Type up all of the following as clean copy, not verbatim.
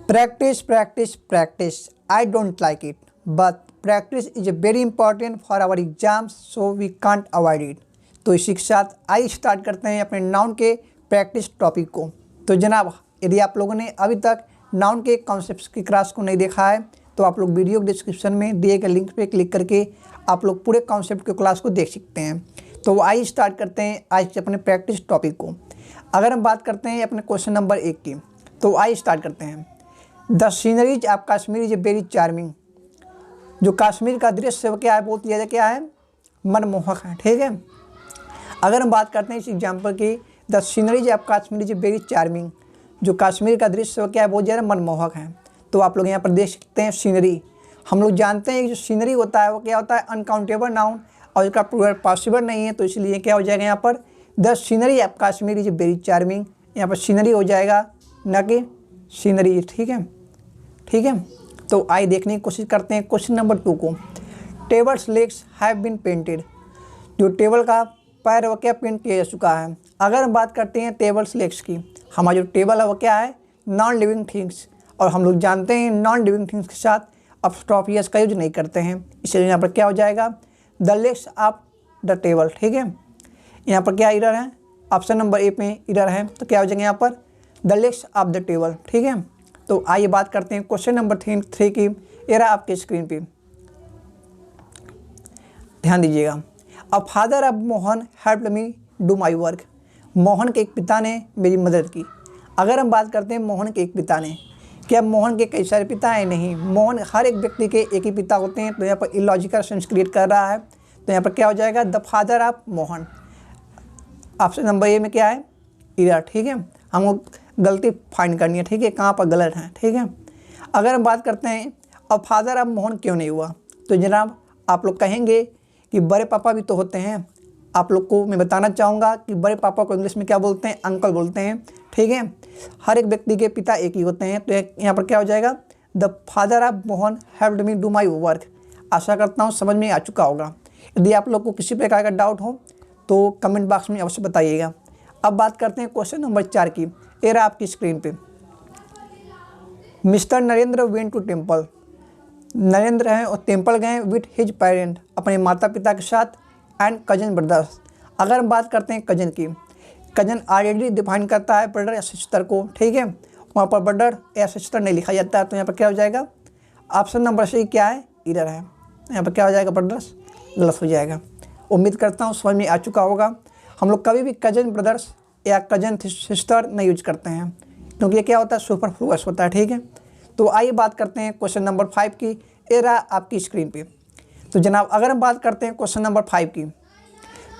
Practice, practice, practice. I don't like it, but practice is very important for our exams, so we can't avoid it. तो इसी के साथ आइए start करते हैं अपने नाउन के प्रैक्टिस टॉपिक को। तो जनाब, यदि आप लोगों ने अभी तक नाउन के कॉन्सेप्ट्स की क्लास को नहीं देखा है तो आप लोग वीडियो के डिस्क्रिप्शन में दिए गए लिंक पे क्लिक करके आप लोग पूरे कॉन्सेप्ट के क्लास को देख सकते हैं। तो आइए स्टार्ट करते हैं आज के अपने प्रैक्टिस टॉपिक को। अगर हम बात करते हैं अपने क्वेश्चन नंबर 1 की, तो आइए स्टार्ट करते हैं। The sceneries of Kashmir is very charming. जो कश्मीर का दृश्य क्या है, बहुत ज़्यादा क्या है, मनमोहक है। ठीक है। अगर हम बात करते हैं इस एग्जाम्पल की, the sceneries of Kashmir is very charming. जो कश्मीर का दृश्य क्या है, बहुत ज़्यादा मनमोहक है। तो आप लोग यहाँ पर देख सकते हैं सीनरी। हम लोग जानते हैं कि जो सीनरी होता है वो क्या होता है, अनकाउंटेबल नाउन, और इसका प्लूरल पॉसिबल नहीं है। तो इसलिए क्या हो जाएगा यहाँ पर, the scenery of Kashmir is very charming. यहाँ पर सीनरी हो जाएगा, न कि सीनरी। ठीक है, ठीक है। तो आइए देखने की कोशिश करते हैं क्वेश्चन नंबर 2 को। Tables legs have been painted. जो टेबल का पैर है वो क्या पेंट किया जा चुका है। अगर हम बात करते हैं टेबल्स लेग्स की, हमारा जो टेबल है वो क्या है, नॉन लिविंग थिंग्स, और हम लोग जानते हैं नॉन लिविंग थिंग्स के साथ अपस्ट्रॉफियस का यूज नहीं करते हैं। इसलिए यहाँ पर क्या हो जाएगा, the legs of the table. ठीक है। यहाँ पर क्या इरर है, ऑप्शन नंबर ए में इरर है। तो क्या हो जाएगा यहाँ पर, the legs of the table. ठीक है। तो आइए बात करते हैं क्वेश्चन नंबर 3 की। ये रहा आपके स्क्रीन पे, ध्यान दीजिएगा। A father of Mohan helped me do my work. Mohan के एक पिता ने मेरी मदद की। अगर हम बात करते हैं मोहन के एक पिता ने, क्या मोहन के कई सारे पिता हैं? नहीं, मोहन हर एक व्यक्ति के एक ही पिता होते हैं। तो यहाँ पर इलॉजिकल सेंस क्रिएट कर रहा है। तो यहाँ पर क्या हो जाएगा, the father of Mohan. Option number A में क्या है, इरर। ठीक है। हमको गलती फाइंड करनी है। ठीक है, कहाँ पर गलत है। ठीक है। अगर हम बात करते हैं अब फादर ऑफ मोहन क्यों नहीं हुआ, तो जनाब आप लोग कहेंगे कि बड़े पापा भी तो होते हैं। आप लोग को मैं बताना चाहूँगा कि बड़े पापा को इंग्लिश में क्या बोलते हैं, अंकल बोलते हैं। ठीक है। हर एक व्यक्ति के पिता एक ही होते हैं। तो यहाँ पर क्या हो जाएगा, the father of Mohan helped me do my work. आशा करता हूँ समझ में आ चुका होगा। यदि आप लोग को किसी प्रकार का डाउट हो तो कमेंट बॉक्स में अवश्य बताइएगा। अब बात करते हैं क्वेश्चन नंबर 4 की। ये रहा आपकी स्क्रीन पे। Mister Narendra went to temple. Narendra हैं और टेम्पल गए विथ हिज पेरेंट, अपने माता पिता के साथ, एंड कजन ब्रदर्स। अगर हम बात करते हैं कजन की, कजन ऑलरेडी डिफाइन करता है ब्रदर या सिस्टर को। ठीक है। वहाँ पर ब्रदर या सिस्टर नहीं लिखा जाता है। तो यहाँ पर क्या हो जाएगा, ऑप्शन नंबर सी क्या है, इधर है। यहाँ पर क्या हो जाएगा, ब्रदर्स, गलत हो जाएगा। उम्मीद करता हूँ समझ में आ चुका होगा। हम लोग कभी भी कजन ब्रदर्स या कजन सिस्टर नहीं यूज करते हैं, क्योंकि ये क्या होता है, सुपरफ्लुअस होता है। ठीक है। तो आइए बात करते हैं क्वेश्चन नंबर 5 की। ये रहा आपकी स्क्रीन पे। तो जनाब अगर हम बात करते हैं क्वेश्चन नंबर 5 की,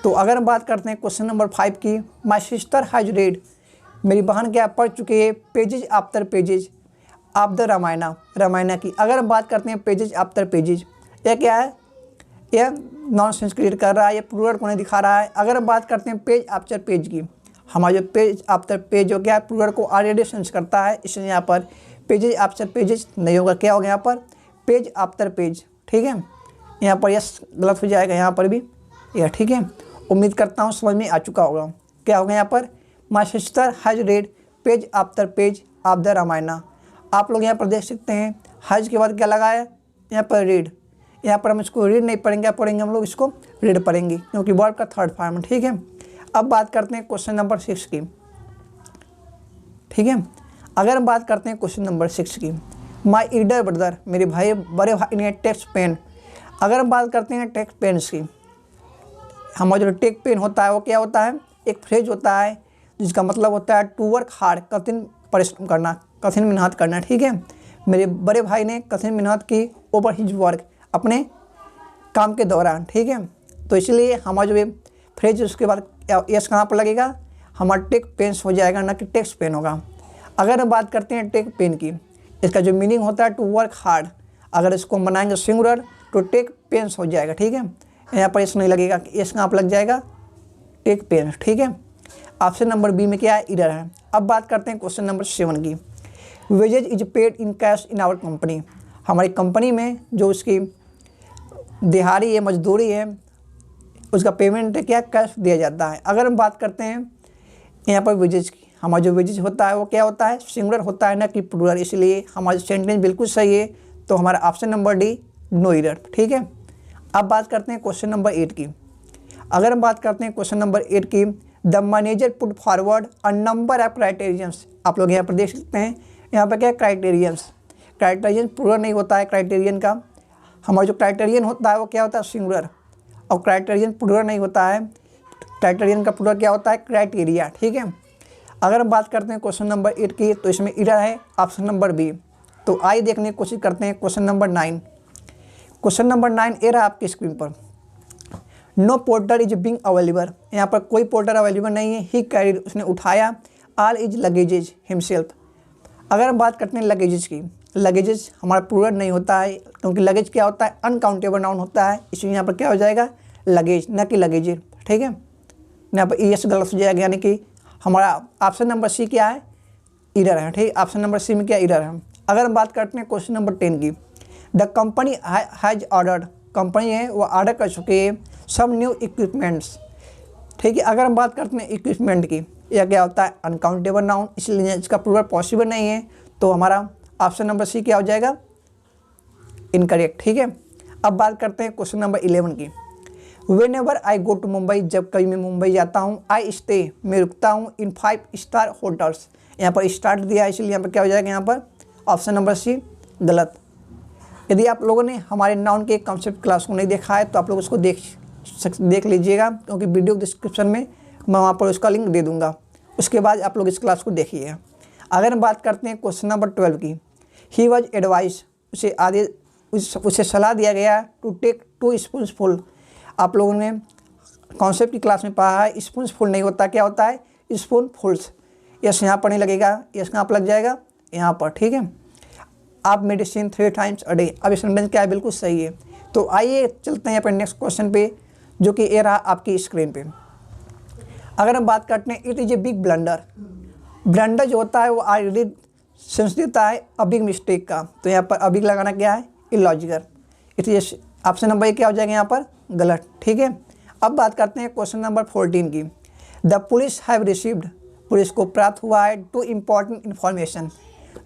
तो अगर हम बात करते हैं क्वेश्चन नंबर 5 की, माई सिस्टर हैज रेड। मेरी बहन क्या पढ़ चुकी है, pages after pages of the Ramayana, Ramayana की। अगर हम बात करते हैं पेजेज आफ्टर पेजेज, यह क्या है, यह नॉनसेंस क्रिएट कर रहा है, ये प्लूरल को नहीं दिखा रहा है। अगर हम बात करते हैं पेज आफ्टर पेज की, हमारा जो पेज आफ्टर पेज जो क्या है, प्लूरल को ऑलरेडी सेंस करता है। इसलिए यहाँ पर पेजेज आफ्टर पेजेज नहीं होगा, क्या होगा यहाँ पर, पेज आफ्टर पेज। ठीक है। यहाँ पर यस गलत हो जाएगा, यहाँ पर भी यह। ठीक है। उम्मीद करता हूँ समझ में आ चुका होगा। क्या होगा यहाँ पर, my sister has red page after page of the Ramayana. आप लोग यहाँ पर देख सकते हैं, हैज के बाद क्या लगाया, यहाँ पर रीड। यहाँ पर हम इसको रीड नहीं पढ़ेंगे, पढ़ेंगे हम लोग इसको रीड पढ़ेंगे, क्योंकि वर्ब का थर्ड फॉर्म है। ठीक है। अब बात करते हैं क्वेश्चन नंबर 6 की। ठीक है। अगर हम बात करते हैं क्वेश्चन नंबर 6 की, माई एल्डर ब्रदर, मेरे भाई बड़े भाई ने टेक्स पेन। अगर हम बात करते हैं टेक्स पेन्स की, हमारा जो टेक पेन होता है वो क्या होता है, एक फ्रेज होता है जिसका मतलब होता है टू वर्क हार्ड, कठिन परिश्रम करना, कठिन मेहनत करना। ठीक है। मेरे बड़े भाई ने कठिन मेहनत की ओवर हिज वर्क, अपने काम के दौरान। ठीक है। तो इसलिए हमारा जो फ्रेज उसके बाद यस कहाँ पर लगेगा, हमारा टेक पेन्स हो जाएगा, ना कि टेक्स पेन होगा। अगर हम बात करते हैं टेक पेन की, इसका जो मीनिंग होता है टू वर्क हार्ड, अगर इसको हम बनाएंगे सिंगुलर तो टेक पेन्स हो जाएगा। ठीक है। यहाँ पर यस नहीं लगेगा, यस कहाँ पर लग जाएगा, टेक पेन्स। ठीक है। ऑप्शन नंबर बी में क्या है, इधर है। अब बात करते हैं क्वेश्चन नंबर 7 की। Wages is paid in cash in our company. हमारी कंपनी में जो उसकी दिहाड़ी है, मजदूरी है, उसका पेमेंट क्या कैश दिया जाता है। अगर हम बात करते हैं यहाँ पर वेजेज की, हमारा जो वेजेज होता है वो क्या होता है, सिंगुलर होता है ना कि प्लूरल, इसलिए हमारा सेंटेंस बिल्कुल सही है। तो हमारा option number D, no error. ठीक है, अब बात करते हैं क्वेश्चन नंबर 8 की। अगर हम बात करते हैं क्वेश्चन नंबर 8 की, the manager put forward a number of criterions. आप लोग यहाँ पर देख सकते हैं, यहाँ पर क्या है, क्राइटेरियंस। क्राइटेरियन प्लूरल नहीं होता है क्राइटेरियन का, हमारा जो क्राइटेरियन होता है वो क्या होता है, सिंगुलर, और क्राइटेरियन प्लूरल नहीं होता है। क्राइटेरियन का प्लूरल क्या होता है, क्राइटेरिया। ठीक है, अगर हम बात करते हैं क्वेश्चन नंबर 8 की, तो इसमें एरर है ऑप्शन नंबर बी। तो आइए देखने की कोशिश करते हैं question number 9। Question number 9 error आपकी स्क्रीन पर, no porter is being available. यहाँ पर कोई पोर्टर अवेलेबल नहीं है। ही कैरिड, उसने उठाया, ऑल इज लगेजेज हिमसेल्फ। अगर हम बात करते हैं लगेजेज की, लगेजेज हमारा प्लूरल नहीं होता है, क्योंकि लगेज क्या होता है, अनकाउंटेबल नाउन होता है, इसलिए यहाँ पर क्या हो जाएगा, लगेज, न कि लगेजेज। ठीक है, यहाँ पर एस गलत हो जाएगा, यानी कि हमारा ऑप्शन नंबर सी क्या है, एरर है। ठीक, ऑप्शन नंबर सी में क्या एरर है। अगर हम बात करते हैं क्वेश्चन नंबर 10 की, the company has ordered, company है वो ऑर्डर कर चुकी है सम न्यू इक्विपमेंट्स। ठीक है, अगर हम बात करते हैं इक्विपमेंट की, यह क्या होता है, अनकाउंटेबल नाउन, इसलिए इसका प्लूरल पॉसिबल नहीं है। तो हमारा ऑप्शन नंबर सी क्या हो जाएगा, इनकरेक्ट। ठीक है, अब बात करते हैं क्वेश्चन नंबर 11 की। Whenever I go to Mumbai, जब कभी मैं मुंबई जाता हूँ, आई स्टे, मैं रुकता हूँ, इन 5 स्टार होटल्स। यहाँ पर स्टार्ट दिया है, इसलिए यहाँ पर क्या हो जाएगा, यहाँ पर ऑप्शन नंबर सी गलत। यदि आप लोगों ने हमारे नाउन के कॉन्सेप्ट क्लास को नहीं देखा है तो आप लोग उसको देख लीजिएगा, क्योंकि वीडियो डिस्क्रिप्शन में मैं वहाँ पर उसका लिंक दे दूँगा। उसके बाद आप लोग इस क्लास को देखिए। अगर हम बात करते हैं क्वेश्चन नंबर 12 की, ही वॉज एडवाइस, उसे सलाह दिया गया टू टेक 2 स्पूनफुल। आप लोगों ने कॉन्सेप्ट की क्लास में पढ़ा है, स्पूनफुल नहीं होता, क्या होता है, स्पूनफुल्स। यस यहाँ पर नहीं लगेगा, यस कहाँ पर लग जाएगा, यहाँ पर। ठीक है, आप मेडिसिन 3 टाइम्स अ डे। अब सेंटेंस क्या है, बिल्कुल सही है। तो आइए चलते हैं अपने नेक्स्ट क्वेश्चन पे, जो कि ये रहा आपकी स्क्रीन पे। अगर हम बात करते हैं, it is a big blunder. Blunder जो होता है वो ऑलरेडी सेंस देता है अ बिग मिस्टेक का, तो यहाँ पर अ बिग लगाना क्या है, illogical. It is option number क्या हो जाएगा यहाँ पर, गलत। ठीक है, अब बात करते हैं क्वेश्चन नंबर 14 की। The police have received, police को प्राप्त हुआ है 2 इम्पॉर्टेंट इन्फॉर्मेशन,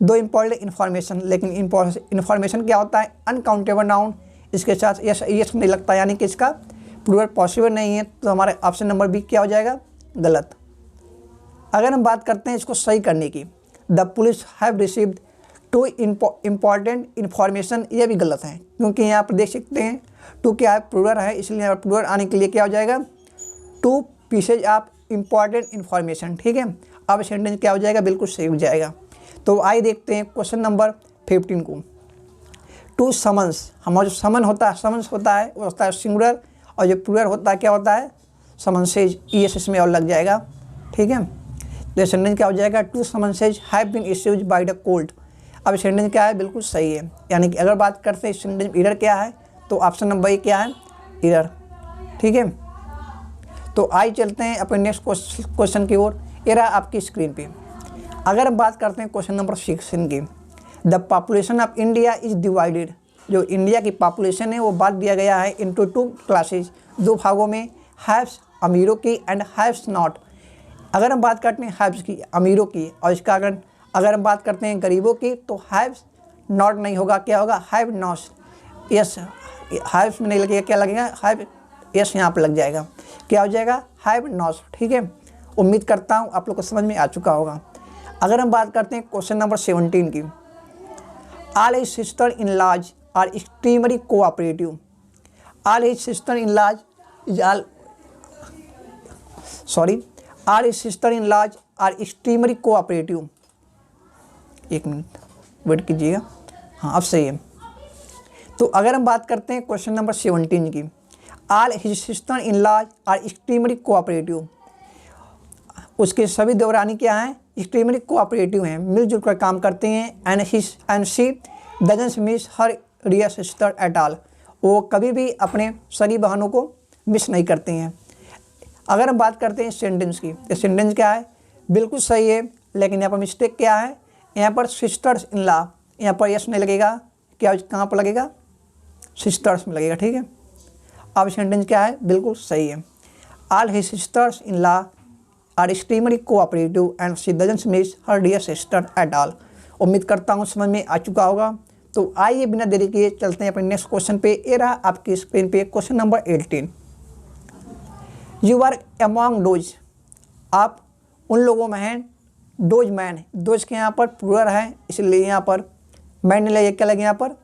2 इम्पॉर्टेंट इन्फॉर्मेशन। लेकिन इन्फॉर्मेशन क्या होता है, अनकाउंटेबल नाउन, इसके साथ यस नहीं लगता, यानी कि इसका प्लूरल पॉसिबल नहीं है। तो हमारा ऑप्शन नंबर बी क्या हो जाएगा, गलत। अगर हम बात करते हैं इसको सही करने की, the police have received 2 important information, ये भी गलत है, क्योंकि यहाँ पर देख सकते हैं 2 क्या है, प्लूरल है, इसलिए यहाँ पर प्लूरल आने के लिए क्या हो जाएगा, 2 पीसेज ऑफ इम्पॉर्टेंट इन्फॉर्मेशन। ठीक है, अब सेंटेंस क्या हो जाएगा, बिल्कुल सही हो जाएगा। तो आइए देखते हैं क्वेश्चन नंबर 15 को। टू समन्स, हमारा जो समन होता है, समन्स होता है वो होता है सिंगुलर, और जो प्लूरल होता है क्या होता है, समन्सेज, ईएस इसमें और लग जाएगा। ठीक है, तो सेंटेंस क्या हो जाएगा, 2 summonses have been issued by the court. अब सेंटेंस क्या है, बिल्कुल सही है। यानी कि अगर बात करते हैं सेंटेंस एरर क्या है, तो ऑप्शन नंबर ए क्या है, एरर। ठीक है, तो आइए चलते हैं अपने नेक्स्ट क्वेश्चन की ओर। ये रहा आपकी स्क्रीन पे। अगर हम बात करते हैं क्वेश्चन नंबर 16 की, the population of India is divided, जो इंडिया की पॉपुलेशन है वो बांट दिया गया है इनटू 2 क्लासेज, 2 भागों में, हैव्स अमीरों की एंड हैव्स नॉट। अगर हम बात करते हैं हैव्स की, अमीरों की, और इसका अगर हम बात करते हैं गरीबों की, तो हैव्स नॉट नहीं होगा, क्या होगा, हैव नॉट। यस, हैव्स में नहीं लगेगा, क्या लगेगा, हैव, यस यहाँ पर लग जाएगा, क्या हो जाएगा, हैव नॉट। ठीक है, उम्मीद करता हूँ आप लोग को समझ में आ चुका होगा। अगर हम बात करते हैं क्वेश्चन नंबर 17 की, all his sister in laws are extremely cooperative. All his sister in laws is all his sister in laws are extremely cooperative. एक मिनट वेट कीजिएगा, हाँ अब सही है। तो अगर हम बात करते हैं क्वेश्चन नंबर 17 की, all his sister in laws are extremely cooperative, उसके सभी देवरानी क्या हैं, एक्सट्रीमली कोऑपरेटिव हैं, मिलजुल कर काम करते हैं। And she doesn't miss her real sister at all, वो कभी भी अपने सगी बहनों को मिस नहीं करते हैं। अगर हम बात करते हैं सेंटेंस की, तो सेंटेंस क्या है, बिल्कुल सही है, लेकिन यहाँ पर मिस्टेक क्या है, यहाँ पर सिस्टर्स इन लॉ, यहाँ पर यस नहीं लगेगा, क्या कहाँ पर लगेगा, सिस्टर्स में लगेगा। ठीक है, अब सेंटेंस क्या है, बिल्कुल सही है। All his sisters in law are extremely cooperative and she doesn't miss her dear sister at all. उम्मीद करता हूँ समझ में आ चुका होगा। तो आइए बिना देरी किए चलते हैं अपने नेक्स्ट क्वेश्चन पे। ये रहा आपकी स्क्रीन पे question number 18। You are among those, आप उन लोगों में हैं, डोज मैन, डोज के यहाँ पर प्लूरल है इसलिए यहाँ पर मैन ने लगे, क्या लगे यहाँ पर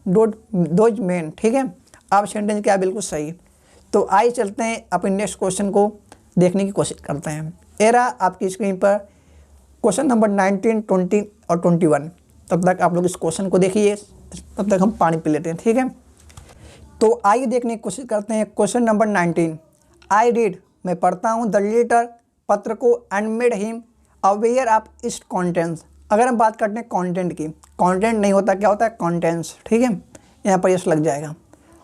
डोज मैन, ठीक है। आप सेंटेंस क्या बिल्कुल सही। तो आइए चलते हैं अपने नेक्स्ट क्वेश्चन को देखने की कोशिश करते हैं। ये रहा आपकी स्क्रीन पर क्वेश्चन नंबर 19, 20 और 21। तब तक आप लोग इस क्वेश्चन को देखिए, तब तक हम पानी पी लेते हैं, ठीक है। तो आइए देखने की कोशिश करते हैं क्वेश्चन नंबर 19। आई रीड, मैं पढ़ता हूँ, द लेटर, पत्र को, and made him aware of its contents. अगर हम बात करते हैं कंटेंट की, कंटेंट नहीं होता, क्या होता है कॉन्टेंट्स, ठीक है। यहाँ पर यस लग जाएगा।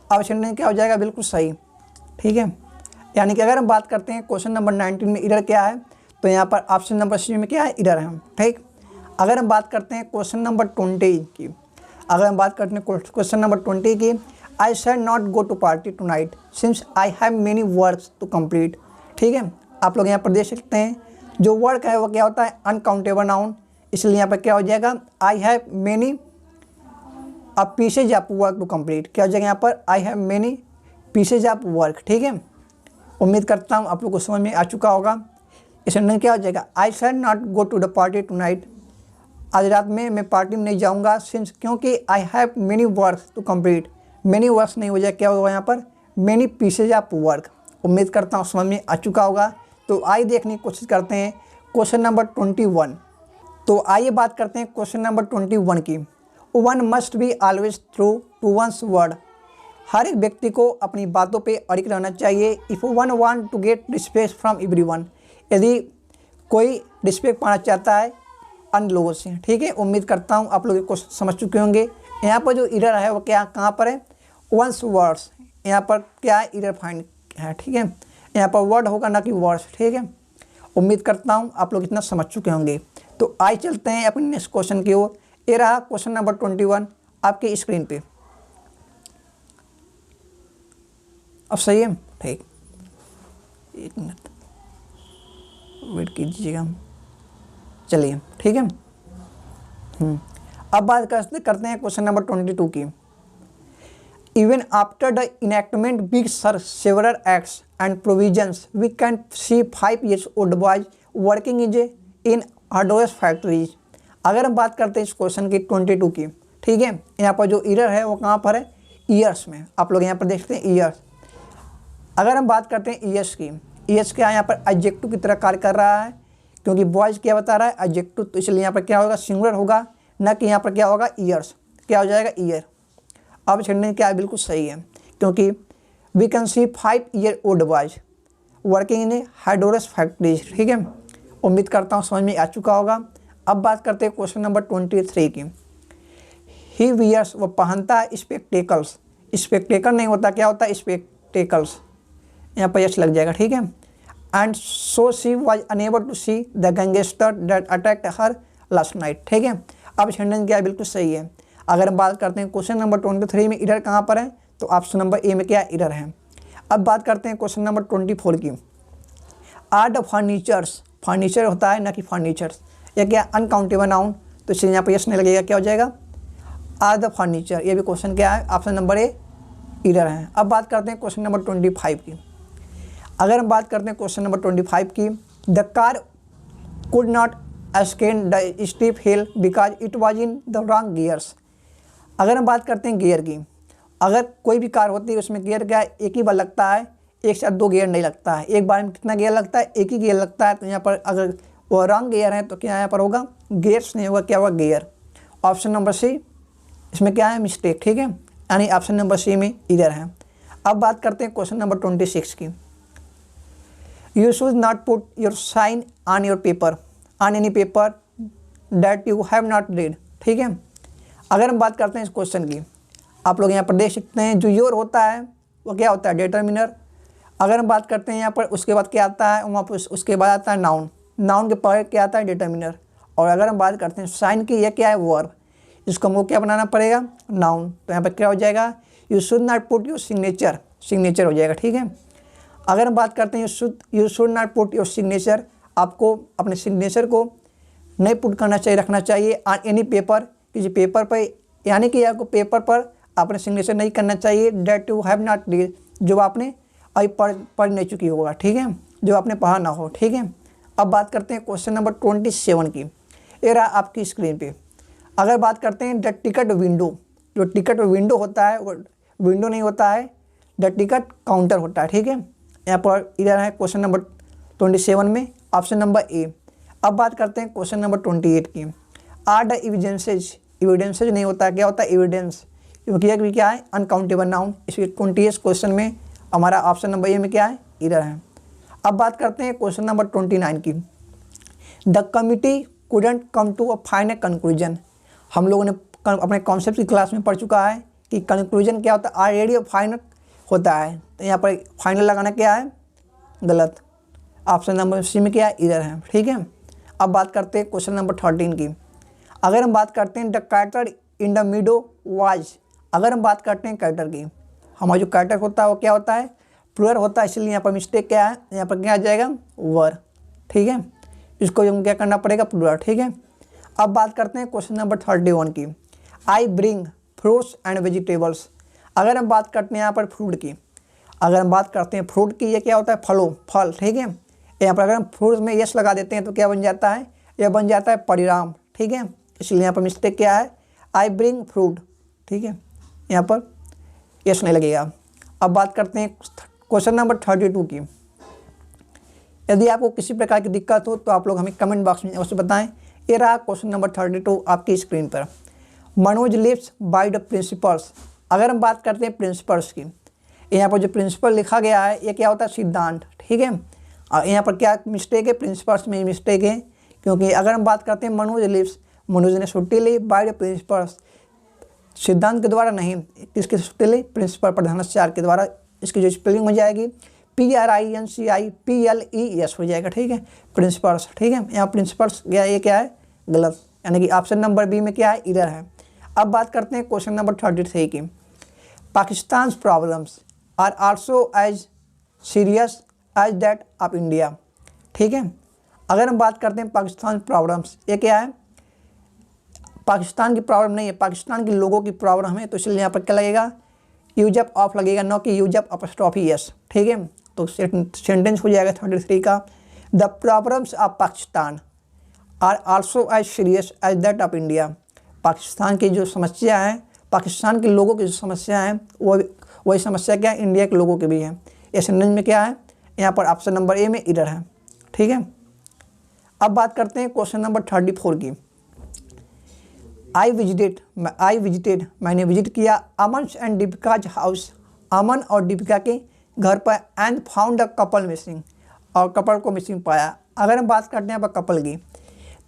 अब सेंटेंस क्या हो जाएगा बिल्कुल सही, ठीक है। यानी कि अगर हम बात करते हैं क्वेश्चन नंबर 19 में इरर क्या है, तो यहाँ पर ऑप्शन नंबर सी में क्या है, इरर है, ठीक। अगर हम बात करते हैं क्वेश्चन नंबर 20 की, अगर हम बात करते हैं क्वेश्चन नंबर 20 की, I shall not go to party tonight since I have many works to complete, ठीक है। आप लोग यहाँ पर देख सकते हैं जो वर्क है वो क्या होता है अनकाउंटेबल नाउन, इसलिए यहाँ पर क्या हो जाएगा I have many pieces of work to complete, क्या हो जाएगा यहाँ पर I have many pieces of work, ठीक है। उम्मीद करता हूँ आप लोग को समझ में आ चुका होगा। इस सेंटेंस क्या हो जाएगा, I shall not go to the party tonight, आज रात में मैं पार्टी में नहीं जाऊँगा, सिंस क्योंकि I have many work to complete, many works नहीं हो जाए, क्या होगा यहाँ पर मेनी पीसेज ऑफ वर्क। उम्मीद करता हूँ समझ में आ चुका होगा। तो आइए देखने की कोशिश करते हैं क्वेश्चन नंबर 21। तो आइए बात करते हैं क्वेश्चन नंबर 21 की। One must be always true to one's word, हर एक व्यक्ति को अपनी बातों पे अड़िग रहना चाहिए। If one want to get respect from everyone, यदि कोई रिस्पेक्ट पाना चाहता है अन्य लोगों से, ठीक है। उम्मीद करता हूँ आप लोग क्वेश्चन समझ चुके होंगे। यहाँ पर जो इरर है वो क्या कहाँ पर है, वंस वर्ड्स, यहाँ पर क्या है इरर फाइंड है, ठीक है। यहाँ पर वर्ड होगा ना कि वर्ड्स, ठीक है। उम्मीद करता हूँ आप लोग इतना समझ चुके होंगे। तो आइए चलते हैं अपने नेक्स्ट क्वेश्चन की ओर। ये रहा क्वेश्चन नंबर 21 आपके स्क्रीन पे। अब सही है, ठीक, एक मिनट वेट कीजिएगा, चलिए ठीक है। अब बात करते हैं क्वेश्चन नंबर 22 की। Even after the enactment big sir several acts and provisions we can see 5 years old boys working in hardware factories. अगर हम बात करते हैं इस क्वेश्चन की 22 की, ठीक है, यहाँ पर जो ईयर है वो कहाँ पर है, ईयर्स में। आप लोग यहाँ पर देखते हैं ईयर्स। अगर हम बात करते हैं ईयर्स की, ईयर्स क्या यहाँ पर एडजेक्टिव की तरह कार्य कर रहा है, क्योंकि बॉयज क्या बता रहा है एडजेक्टिव, तो इसलिए यहाँ पर क्या होगा सिंगुलर होगा, ना कि यहाँ पर क्या होगा ईयर्स, क्या हो जाएगा ईयर। अब सेंटेंस क्या है बिल्कुल सही है, क्योंकि we can see 5 year old boys working in a hazardous factories, ठीक है। उम्मीद करता हूँ समझ में आ चुका होगा। अब बात करते हैं क्वेश्चन नंबर 23 की। ही वियर्स, वो पहनता है स्पेक्टेकल्स, स्पेक्टेकल नहीं होता, क्या होता है स्पेक्टेकल्स, यहाँ पर यस लग जाएगा, ठीक है। And so she was unable to see the gangster that attacked her last night, ठीक है। अब सेंटेंस क्या है बिल्कुल सही है। अगर हम बात करते हैं क्वेश्चन नंबर 23 में इरर कहाँ पर है, तो ऑप्शन नंबर ए में क्या इरर है। अब बात करते हैं क्वेश्चन नंबर 24 की। आर द फर्नीचर्स, फर्नीचर होता है ना कि फर्नीचर्स, या क्या अनकाउंटेबल नाउन, तो इसलिए यहाँ पर यस नहीं लगेगा, क्या हो जाएगा आर द फर्नीचर। ये भी क्वेश्चन क्या है, ऑप्शन नंबर ए इरर है। अब बात करते हैं क्वेश्चन नंबर 25 की। अगर हम बात करते हैं क्वेश्चन नंबर 25 की, the car could not ascend the steep hill because it was in the wrong gears. अगर हम बात करते हैं गियर की, अगर कोई भी कार होती है उसमें गियर क्या है एक ही बार लगता है, एक साथ 2 गियर नहीं लगता है। एक बार में कितना गियर लगता है, एक ही गियर लगता है। तो यहाँ पर अगर वो रॉन्ग गियर है तो क्या यहाँ पर होगा गियर्स नहीं होगा, क्या होगा गियर। ऑप्शन नंबर सी इसमें क्या है मिस्टेक, ठीक है, यानी ऑप्शन नंबर सी में इधर है। अब बात करते हैं क्वेश्चन नंबर 26 की। You should not put your sign on your paper on any paper that you have not read, ठीक है। अगर हम बात करते हैं इस क्वेश्चन की, आप लोग यहाँ पर देख सकते हैं जो योर होता है वो क्या होता है डिटर्मिनर। अगर हम बात करते हैं यहाँ पर उसके बाद क्या आता है, वहाँ पर उसके बाद आता है नाउन, नाउन के पहले क्या आता है डिटर्मिनर। और अगर हम बात करते हैं साइन की, यह क्या है वर्ब, इसको हमको क्या बनाना पड़ेगा नाउन। तो यहाँ पर क्या हो जाएगा you should not put your signature, signature हो जाएगा, ठीक है। अगर हम बात करते हैं you should not put your signature, आपको अपने सिग्नेचर को नहीं पुट करना चाहिए, रखना चाहिए ऑन एनी पेपर, किसी पेपर पर, यानी कि आपको पेपर पर अपने सिग्नेचर नहीं करना चाहिए that you have not read, जो आपने अभी पढ़ नहीं चुकी होगा, ठीक है, जो आपने पढ़ा ना हो, ठीक है। अब बात करते हैं क्वेश्चन नंबर 27 की। ये रहा आपकी स्क्रीन पे। अगर बात करते हैं द टिकट विंडो, जो टिकट विंडो होता है वो विंडो नहीं होता है, द टिकट काउंटर होता है, ठीक है। यहाँ पर इधर है क्वेश्चन नंबर 27 में ऑप्शन नंबर ए। अब बात करते हैं क्वेश्चन नंबर 28 की। आर द एविडेंसेज, एविडेंसेज नहीं होता है, क्या होता है एविडेंस, क्योंकि क्या है अनकाउंटेबल नाउन। इसके 28 क्वेश्चन में हमारा ऑप्शन नंबर ए में क्या है, इधर है। अब बात करते हैं क्वेश्चन नंबर 29 की। The committee couldn't come to a final conclusion, हम लोगों ने अपने कॉन्सेप्ट की क्लास में पढ़ चुका है कि कंक्लूजन क्या होता है, ऑलरेडी फाइनल होता है, तो यहाँ पर फाइनल लगाना क्या है, गलत। ऑप्शन नंबर सी में क्या है, इधर है, ठीक है। अब बात करते हैं क्वेश्चन नंबर 13 की। अगर हम बात करते हैं the character in the मिडो was, अगर हम बात करते हैं कैरेक्टर की, हमारा जो कैरेक्टर होता है वो क्या होता है, प्लूरल होता है, इसलिए यहाँ पर मिस्टेक क्या है, यहाँ पर क्या आ जाएगा, वर, ठीक है। इसको हम क्या करना पड़ेगा, प्लूरल, ठीक है। अब बात करते हैं क्वेश्चन नंबर 31 की। I bring fruits and vegetables, अगर हम बात करते हैं यहाँ पर फ्रूट की, अगर हम बात करते हैं फ्रूट की, ये क्या होता है, फल, ठीक है। यहाँ पर अगर हम फ्रूट्स में यस लगा देते हैं तो क्या बन जाता है, यह बन जाता है परिणाम, ठीक है। इसलिए यहाँ पर मिस्टेक क्या है, आई ब्रिंग फ्रूट, ठीक है, यहाँ पर यस नहीं लगेगा। अब बात करते हैं क्वेश्चन नंबर 32 की। यदि आपको किसी प्रकार की दिक्कत हो तो आप लोग हमें कमेंट बॉक्स में अवश्य बताएं। ये रहा क्वेश्चन नंबर 32 आपकी स्क्रीन पर। Manoj lives by the principles, अगर हम बात करते हैं प्रिंसिपल्स की, यहाँ पर जो प्रिंसिपल लिखा गया है ये क्या होता है, सिद्धांत, ठीक है। और यहाँ पर क्या मिस्टेक है, प्रिंसिपल्स में मिस्टेक है, क्योंकि अगर हम बात करते हैं मनोज लिव्स, मनोज ने छुट्टी ली बाय द प्रिंसिपल्स, सिद्धांत के द्वारा नहीं, किसके छुट्टी ली, प्रिंसिपल प्रधानाचार्य के द्वारा। इसकी जो स्पेलिंग हो जाएगी PRINCIPLES हो जाएगा, ठीक है, प्रिंसिपल्स, ठीक है। यहाँ प्रिंसिपल्स ये क्या है, गलत, यानी कि ऑप्शन नंबर बी में क्या है, इधर है। अब बात करते हैं क्वेश्चन नंबर 33 की। Pakistan problems are also as serious as that of India, ठीक है। अगर हम बात करते हैं पाकिस्तान प्रॉब्लम्स, ये क्या है, पाकिस्तान की प्रॉब्लम नहीं है, पाकिस्तान के लोगों की प्रॉब्लम है, तो इसलिए यहाँ पर क्या लगेगा, यूज अप ऑफ लगेगा, नो कि यूज अप अपस्ट्रॉफी यस, ठीक है। तो सेंटेंस हो जाएगा 33 का। The problems of Pakistan are also as serious as that of India, Pakistan की जो समस्या है, पाकिस्तान के लोगों की जो समस्या है वो वही समस्या क्या है, इंडिया के लोगों की भी है। ये सेंटेंस में क्या है, यहाँ पर ऑप्शन नंबर ए में इधर है, ठीक है। अब बात करते हैं क्वेश्चन नंबर 34 की। आई विजिटेड, मैंने विजिट किया अमन एंड दीपिकाज हाउस, अमन और दीपिका के घर पर, and found a couple missing, और कपल को मिसिंग पाया। अगर हम बात करते हैं यहाँ पर कपल की,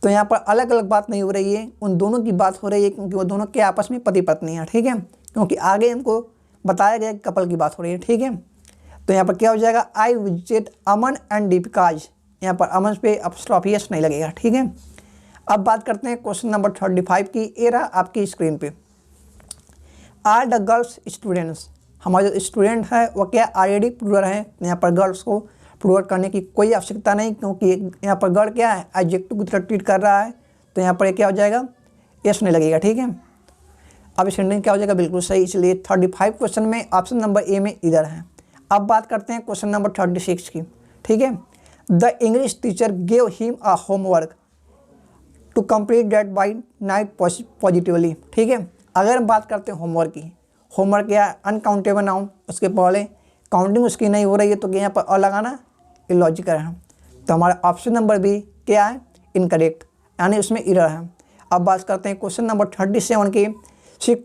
तो यहाँ पर अलग अलग बात नहीं हो रही है, उन दोनों की बात हो रही है, क्योंकि वो दोनों के आपस में पति पत्नी हैं, ठीक है, क्योंकि आगे हमको बताया गया कि कपल की बात हो रही है, ठीक है। तो यहाँ पर क्या हो जाएगा, I visited Aman and Deepika's, यहाँ पर अमन पे अपस्ट्रॉफी एस नहीं लगेगा, ठीक है। अब बात करते हैं क्वेश्चन नंबर 35 की। एरा आपकी स्क्रीन पे। आर द गर्ल्स स्टूडेंट्स, हमारे जो स्टूडेंट है वो क्या ऑलरेडी प्लूरल है, यहाँ पर गर्ल्स को प्लूरल करने की कोई आवश्यकता नहीं, क्योंकि यहाँ पर गर्ल क्या है, एडजेक्टिव की तरह ट्रीट कर रहा है, तो यहाँ पर क्या हो जाएगा, यस नहीं लगेगा, ठीक है। अब सेंटेंस क्या हो जाएगा, बिल्कुल सही, इसलिए 35 क्वेश्चन में ऑप्शन नंबर ए में इधर है। अब बात करते हैं क्वेश्चन नंबर 36 की, ठीक है। The English teacher gave him a homework to complete that by night positively, ठीक है। अगर हम बात करते हैं होमवर्क की, होमवर्क क्या है, अनकाउंटेबल नाउन, उसके पहले काउंटिंग उसकी नहीं हो रही है, तो यहाँ पर अ लगाना इलॉजिकल है, तो हमारा ऑप्शन नंबर बी क्या है, इनकरेक्ट, यानी उसमें एरर है। अब बात करते हैं क्वेश्चन नंबर 37 की। She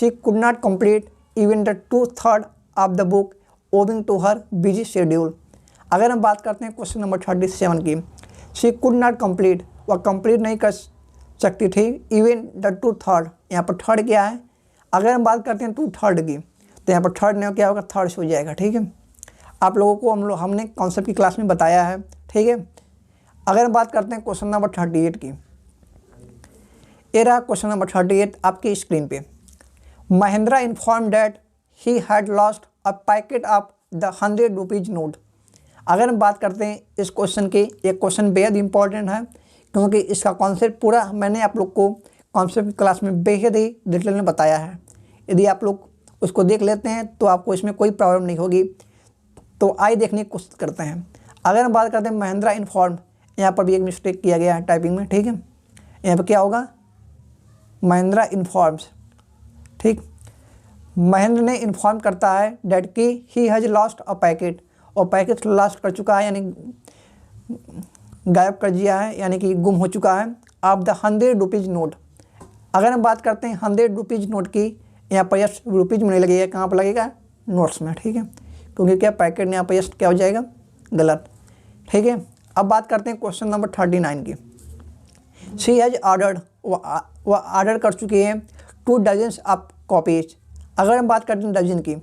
could not complete even the 2/3 of the book owing to her busy schedule. अगर हम बात करते हैं क्वेश्चन नंबर 37 की, शी कुड नॉट कंप्लीट, वह कंप्लीट नहीं कर सकती थी, इवन द 2/3, यहाँ पर थर्ड क्या है, अगर हम बात करते हैं 2/3 की, तो यहाँ पर थर्ड नहीं क्या होगा, थर्ड से हो जाएगा, ठीक है। आप लोगों को हमने कॉन्सेप्ट की क्लास में बताया है, ठीक है। अगर हम बात करते हैं क्वेश्चन नंबर 38 की, ये रहा क्वेश्चन नंबर 38 आपकी स्क्रीन पे। Mahindra inform that he had lost a packet of the 100 rupees note. अगर हम बात करते हैं इस क्वेश्चन के, ये क्वेश्चन बेहद इंपॉर्टेंट है क्योंकि इसका कॉन्सेप्ट पूरा मैंने आप लोग को कॉन्सेप्ट क्लास में बेहद ही डिटेल में बताया है। यदि आप लोग उसको देख लेते हैं तो आपको इसमें कोई प्रॉब्लम नहीं होगी। तो आइए देखने की कोशिश करते हैं। अगर हम बात करते हैं महिंद्रा इन्फॉर्म, यहाँ पर भी एक मिस्टेक किया गया है टाइपिंग में, ठीक है। यहाँ पर क्या होगा, महिंद्रा इन्फॉर्म्स, ठीक। महेंद्र ने इन्फॉर्म करता है डैट कि he has lost a packet, और पैकेट लॉस्ट कर चुका है यानी गायब कर दिया है, यानी कि गुम हो चुका है, ऑफ द 100 रुपीज़ नोट। अगर हम बात करते हैं 100 रुपीज़ नोट की, यहाँ पर यस रुपीज़ में नहीं लगेगा, कहाँ पर लगेगा, नोट्स में, ठीक है। क्योंकि क्या पैकेट यहाँ पर यस क्या हो जाएगा, गलत, ठीक है। अब बात करते हैं क्वेश्चन नंबर 39 की। शी हैज़ ऑर्डर्ड, वह ऑर्डर कर चुकी है 2 डजन्स ऑफ कॉपीज। अगर हम बात करते हैं डजन की,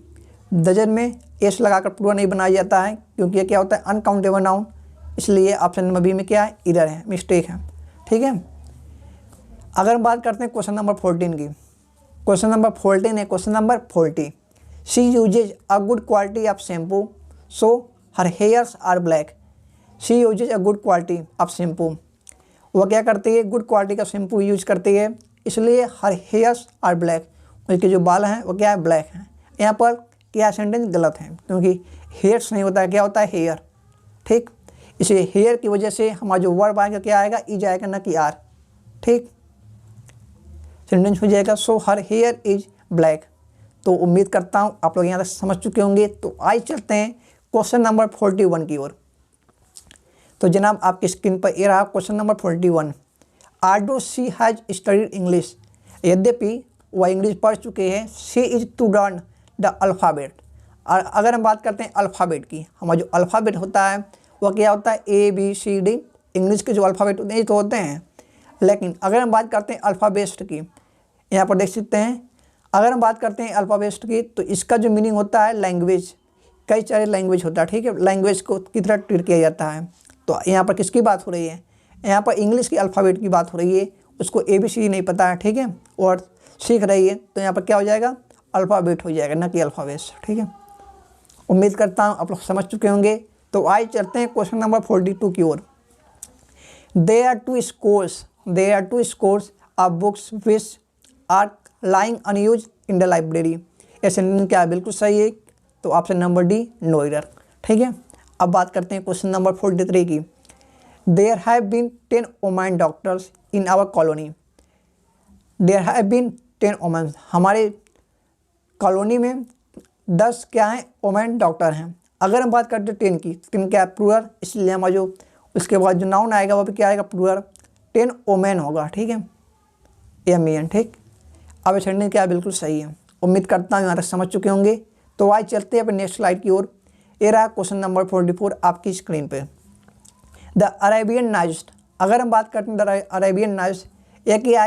डजन में एस लगाकर पूरा नहीं बनाया जाता है क्योंकि ये क्या होता है, अनकाउंटेबल नाउन, इसलिए ऑप्शन नंबर बी में क्या है, इधर है, मिस्टेक है, ठीक है। अगर हम बात करते हैं क्वेश्चन नंबर 14 की, क्वेश्चन नंबर 14 है, question number 40। She uses a good quality of shampoo so her hairs are black. She uses a good quality of shampoo, वह क्या करती है, गुड क्वालिटी का शैम्पू यूज करती है, इसलिए हर हेयर्स आर ब्लैक, उसके जो बाल हैं वो क्या है, ब्लैक हैं। यहाँ पर क्या सेंटेंस गलत है क्योंकि हेयर्स नहीं होता है, क्या होता है, हेयर, ठीक। इसलिए हेयर की वजह से हमारा जो वर्ब आएगा क्या आएगा, इज आएगा, ना कि आर, ठीक। सेंटेंस हो जाएगा सो हर हेयर इज ब्लैक। तो उम्मीद करता हूँ आप लोग यहाँ तक समझ चुके होंगे। तो आइए चलते हैं क्वेश्चन नंबर 41 की ओर। तो जनाब आपकी स्क्रीन पर ये रहा question number 41। Although she has studied English, यद्यपि वह इंग्लिश पढ़ चुके हैं, she is to learn the alphabet. और अगर हम बात करते हैं अल्फ़ाबेट की, हमारा जो अल्फ़ाबेट होता है वह क्या होता है, ABCD, इंग्लिश के जो अल्फ़ाबेट होते हैं ये तो होते हैं। लेकिन अगर हम बात करते हैं अल्फ़ाबेट की, यहाँ पर देख सकते हैं, अगर हम बात करते हैं अल्फ़ाबेट की तो इसका जो मीनिंग होता है लैंग्वेज, कई सारे लैंग्वेज होता है, ठीक है, लैंग्वेज को की तरह ट्रीट किया जाता है। तो यहाँ पर किसकी बात हो रही है, यहाँ पर इंग्लिश की अल्फ़ाबेट की बात हो रही है, उसको ABCD नहीं पता है, ठीक है, और सीख रही है, तो यहाँ पर क्या हो जाएगा, अल्फ़ाबेट हो जाएगा, ना कि अल्फ़ाबेट, ठीक है। उम्मीद करता हूँ आप लोग समझ चुके होंगे। तो आइए चलते हैं क्वेश्चन नंबर 42 की ओर। There are two scores of books which are lying unused in the library. ये सेंटेंस क्या है, बिल्कुल सही है, तो option number D, no error, ठीक है। अब बात करते हैं क्वेश्चन नंबर 43 की। There have been 10 women doctors in our colony. There have been 10 women, हमारे कॉलोनी में 10 क्या हैं, वुमेन डॉक्टर हैं। अगर हम बात करते हैं 10 की, 10 क्या है, प्लूरल, इसलिए हमारा जो उसके बाद जो नाउन आएगा वो भी क्या आएगा, प्लूरल, 10 वुमेन होगा, ठीक है, MEN, ठीक। अब सेंटेंस क्या है, बिल्कुल सही है। उम्मीद करता हूँ यहाँ तक समझ चुके होंगे। तो आज चलते हैं अपने नेक्स्ट स्लाइड की ओर। ये रहा क्वेश्चन नंबर 44 आपकी स्क्रीन पे। द अरेबियन नाइट्स, अगर हम बात करते हैं द अरेबियन नाइट्स, ये क्या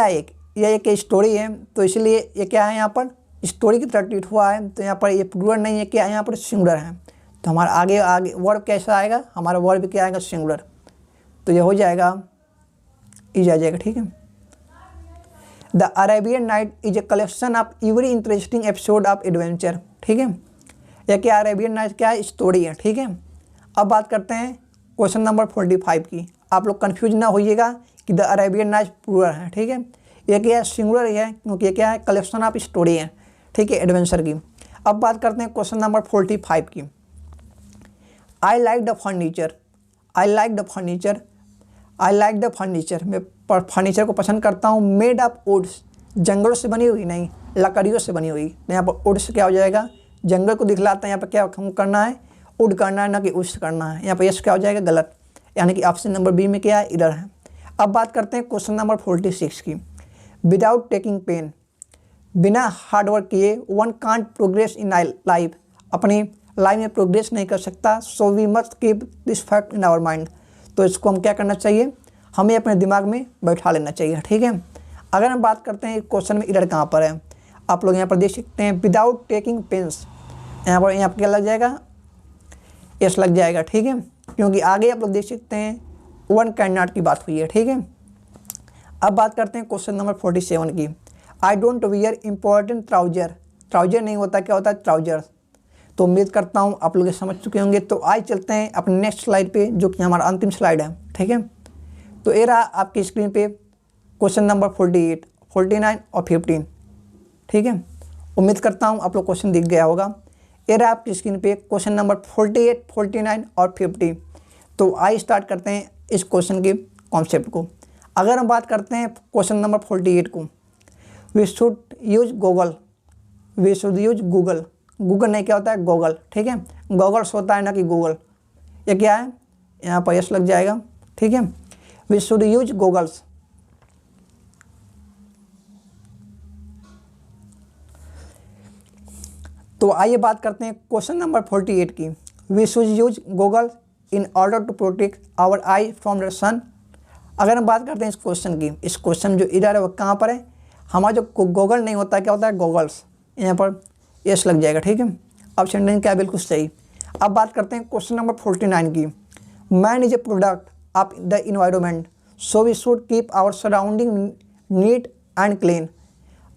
है, एक स्टोरी है, तो इसलिए ये क्या है, यहाँ पर स्टोरी की तरह ट्रीट हुआ है, तो यहाँ पर ये प्लूरल नहीं है, क्या है, यहाँ पर सिंगुलर है। तो हमारा आगे वर्ब कैसा आएगा, हमारा वर्ब क्या आएगा, सिंगुलर, तो ये हो जाएगा, इज आ जाएगा, ठीक है। The Arabian night is a collection of every interesting episode of adventure, ठीक है। यह क्या, अरेबियन नाइट क्या है, स्टोरी है, ठीक है। अब बात करते हैं क्वेश्चन नंबर 45 की। आप लोग कन्फ्यूज ना होइएगा कि द अरेबियन नाइट प्लूरल है, ठीक है, ये क्या है, सिंगुलर है, क्योंकि ये क्या है, कलेक्शन ऑफ स्टोरी है, ठीक है, एडवेंचर की। अब बात करते हैं क्वेश्चन नंबर 45 की। आई लाइक द फर्नीचर, मैं फर्नीचर को पसंद करता हूँ। मेड ऑफ वुड्स, जंगलों से बनी हुई नहीं, लकड़ियों से बनी हुई। तो यहाँ पर वुड्स क्या हो जाएगा, जंगल को दिखलाता है, यहाँ पर क्या करना है, वुड करना है, ना कि उड्स करना है। यहाँ पर यस क्या हो जाएगा, गलत, यानी कि ऑप्शन नंबर बी में क्या है, इधर है। अब बात करते हैं क्वेश्चन नंबर 46 की। विदाउट टेकिंग पेन, बिना हार्डवर्क किए one can't progress in life, अपनी लाइफ में प्रोग्रेस नहीं कर सकता। So we must keep this fact in our mind, तो इसको हम क्या करना चाहिए, हमें अपने दिमाग में बैठा लेना चाहिए, ठीक है। अगर हम बात करते हैं क्वेश्चन में इधर कहाँ पर है, आप लोग यहाँ पर देख सकते हैं, विदाउट टेकिंग पेन्स, यहाँ पर क्या लग जाएगा, एस लग जाएगा, ठीक है, क्योंकि आगे आप लोग देख सकते हैं वन कैन नॉट की बात हुई है, ठीक है। अब बात करते हैं क्वेश्चन नंबर 47 की। I don't wear important trouser नहीं होता, क्या होता है ट्राउजर। तो उम्मीद करता हूँ आप लोग समझ चुके होंगे। तो आज चलते हैं अपने नेक्स्ट स्लाइड पे, जो कि हमारा अंतिम स्लाइड है, ठीक है। तो ये रहा आपकी स्क्रीन पे क्वेश्चन नंबर 48, 49 और 15, ठीक है। उम्मीद करता हूँ आप लोग क्वेश्चन दिख गया होगा। ये रहा आपकी स्क्रीन पे क्वेश्चन नंबर 48, 49 और 50। तो आइए स्टार्ट करते हैं इस क्वेश्चन के कॉन्सेप्ट को। अगर हम बात करते हैं क्वेश्चन नंबर 48 को, we should use Google, we should use Google. Google नहीं, क्या होता है गूगल, ठीक है। गॉगल्स होता है ना कि गूगल। ये क्या है, यहाँ पर यस लग जाएगा, ठीक है। We should use goggles. तो आइए बात करते हैं क्वेश्चन नंबर 48 की। We should use goggles in order to protect our eye from the sun. अगर हम बात करते हैं इस क्वेश्चन की, इस क्वेश्चन जो इधर है वो कहाँ पर है, हमारा जो गूगल नहीं होता, क्या होता है गॉगल्स। यहाँ पर यस लग जाएगा, ठीक है। अब सेंटेंस क्या है, बिल्कुल सही। अब बात करते हैं क्वेश्चन नंबर 49 की। Man is a product of the environment, so we should keep our surrounding neat and clean.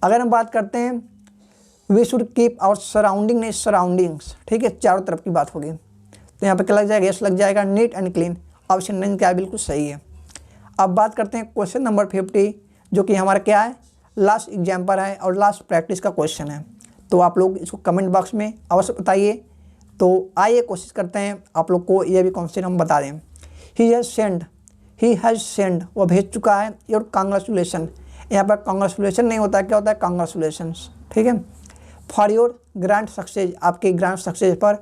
अगर हम बात करते हैं we should keep our surrounding, नहीं सराउंडिंग्स, ठीक है, चारों तरफ की बात होगी। तो यहाँ पर क्या लग जाएगा, यस लग जाएगा, नीट एंड क्लीन। अब सेंटेंस क्या है, बिल्कुल सही है। अब बात करते हैं क्वेश्चन नंबर 50, जो कि हमारा क्या है, लास्ट एग्जाम्पल है और लास्ट प्रैक्टिस का क्वेश्चन है। तो आप लोग इसको कमेंट बॉक्स में अवश्य बताइए। तो आइए कोशिश करते हैं आप लोग को ये भी कॉन्सेप्ट हम बता दें। ही हैज़ सेंड, वो भेज चुका है। योर कांग्रेचुलेसन, यहाँ पर कांग्रेचुलेसन नहीं होता, क्या होता है कांग्रेचुलेसन्स, ठीक है। फॉर योर ग्रैंड सक्सेस, आपके ग्रैंड सक्सेस पर।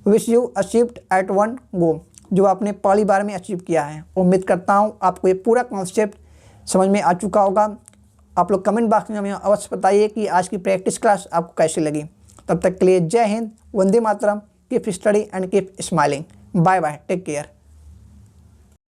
Wish you achieved at one go, जो आपने पहली बार में अचीव किया है। उम्मीद करता हूँ आपको ये पूरा कॉन्सेप्ट समझ में आ चुका होगा। आप लोग कमेंट बॉक्स में हमें अवश्य बताइए कि आज की प्रैक्टिस क्लास आपको कैसी लगी। तब तक के लिए जय हिंद, वंदे मातरम, keep study and keep smiling. Bye bye, take care.